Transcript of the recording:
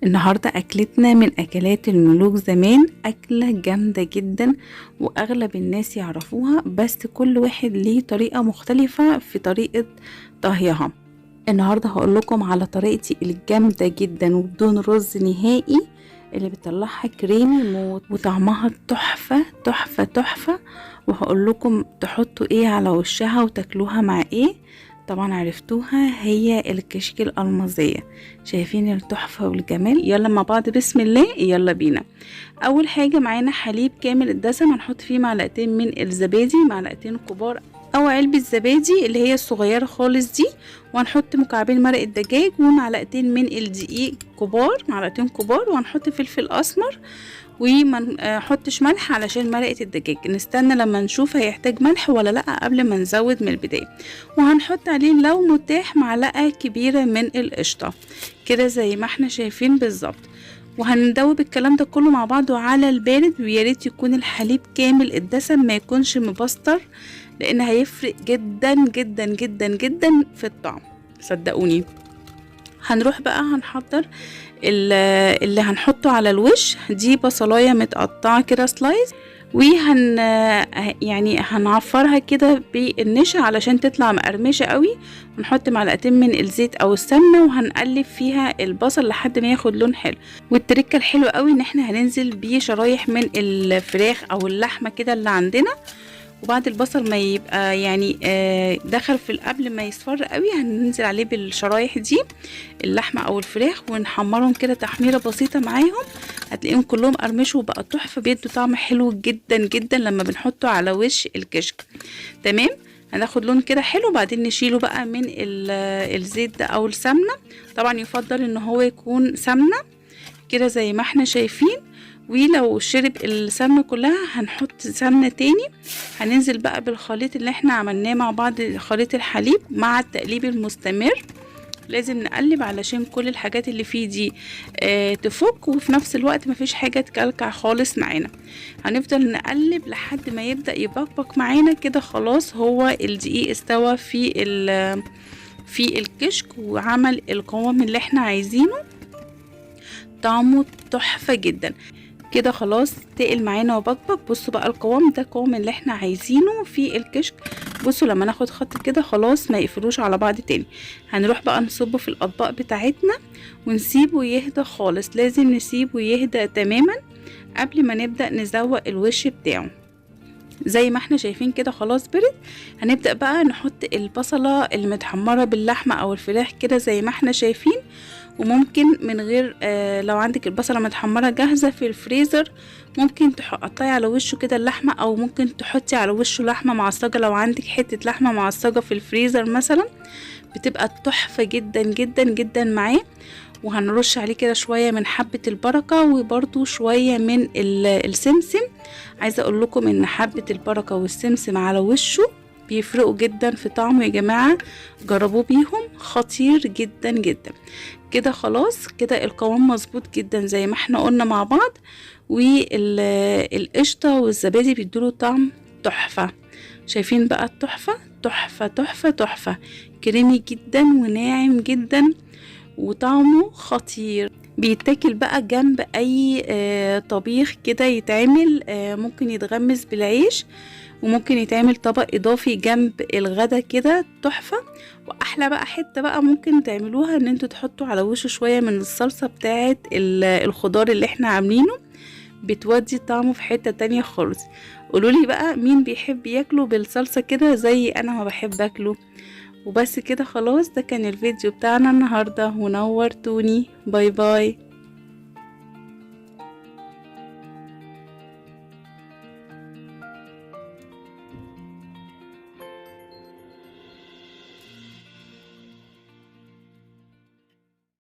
النهاردة أكلتنا من أكلات الملوك زمان، أكلة جامدة جدا وأغلب الناس يعرفوها، بس كل واحد ليه طريقة مختلفة في طريقة طهيها. النهاردة هقول لكم على طريقتي الجامدة جدا وبدون رز نهائي، اللي بتطلعها كريمي موت وطعمها تحفة تحفة تحفة. وهقول لكم تحطوا ايه على وشها وتاكلوها مع ايه. طبعا عرفتوها، هي الكشك الألمازية. شايفين التحفة والجمال؟ يلا مع بعض، بسم الله، يلا بينا. اول حاجة معانا حليب كامل الدسم، هنحط فيه معلقتين من الزبادي، معلقتين كبار او علبة زبادي اللي هي الصغيرة خالص دي، وهنحط مكعبين مرق الدجاج ومعلقتين من الدقيق كبار، معلقتين كبار، وهنحط فلفل اسمر وما نحطش ملح علشان مرقة الدجاج، نستنى لما نشوف هيحتاج ملح ولا لا قبل ما نزود من البداية. وهنحط عليه لو متاح معلقة كبيرة من القشطة كده زي ما احنا شايفين بالظبط. وهندوب الكلام ده كله مع بعضه على البارد، ويا ريت يكون الحليب كامل الدسم ما يكونش مبستر، لان هيفرق جدا جدا جدا جدا في الطعم، صدقوني. هنروح بقى هنحضر اللي هنحطه على الوش. دي بصلايه متقطعه كده سلايز، يعني هنعفرها كده بالنشا علشان تطلع مقرمشه قوي، ونحط معلقتين من الزيت او السمنه وهنقلب فيها البصل لحد ما ياخد لون حلو. والتركه الحلوه قوي ان احنا هننزل بيه شرايح من الفراخ او اللحمه كده اللي عندنا، وبعد البصل ما يبقى يعني دخل في قبل ما يصفر قوي هننزل عليه بالشرايح دي اللحمه او الفراخ ونحمرهم كده تحميره بسيطه معاهم. هتلاقيهم كلهم قرمشوا وبقى تحفه، بيدوا طعم حلو جدا جدا لما بنحطه على وش الكشك. تمام، هناخد لون كده حلو، بعدين نشيله بقى من الزيت ده او السمنه. طبعا يفضل ان هو يكون سمنه كده زي ما احنا شايفين، ولو شرب السمنة كلها هنحط سمنة تاني. هننزل بقى بالخليط اللي احنا عملناه مع بعض، خليط الحليب مع التقليب المستمر. لازم نقلب علشان كل الحاجات اللي فيه دي تفك، وفي نفس الوقت مفيش حاجة تكلكع خالص معانا. هنفضل نقلب لحد ما يبدأ يبقبق معانا كده. خلاص هو الدقيق استوى في الكشك وعمل القوام اللي احنا عايزينه، طعمه تحفة جدا كده. خلاص تقل معانا وبكبك. بصوا بقى القوام ده القوام اللي احنا عايزينه في الكشك. بصوا لما ناخد خط كده خلاص ما يقفلوش على بعض تاني. هنروح بقى نصبه في الاطباق بتاعتنا ونسيبه يهدى خالص، لازم نسيبه يهدى تماما قبل ما نبدأ نزوق الوش بتاعه. زي ما احنا شايفين كده خلاص برد. هنبدأ بقى نحط البصلة المتحمرة باللحمة او الفراخ كده زي ما احنا شايفين، وممكن من غير لو عندك البصلة متحمرة جاهزة في الفريزر ممكن تقطعي على وشه كده اللحمة، او ممكن تحطي على وشه لحمة معصجة. لو عندك حتة لحمة معصجة في الفريزر مثلا بتبقى تحفة جدا جدا جدا معاه. وهنرش عليه كده شوية من حبة البركة وبرضو شوية من السمسم. عايزة اقول لكم ان حبة البركة والسمسم على وشه بيفرقوا جدا في طعمه يا جماعة، جربوه بيهم، خطير جدا جدا كده. خلاص كده القوام مظبوط جدا زي ما احنا قلنا مع بعض، والقشطة والزبادي بيدوله طعم تحفة. شايفين بقى التحفة تحفة تحفة تحفة، كريمي جدا وناعم جدا وطعمه خطير. بيتاكل بقى جنب اي طبيخ كده يتعمل، ممكن يتغمس بالعيش، وممكن يتعمل طبق اضافي جنب الغدا كده تحفة. واحلى بقى حتة بقى ممكن تعملوها ان انتوا تحطوا على وشه شوية من الصلصة بتاعت الخضار اللي احنا عاملينه، بتودي طعمه في حتة تانية خالص. قولولي بقى مين بيحب ياكله بالصلصة كده زي انا ما بحب اكله. وبس كده خلاص، ده كان الفيديو بتاعنا النهاردة ونورتوني. باي باي.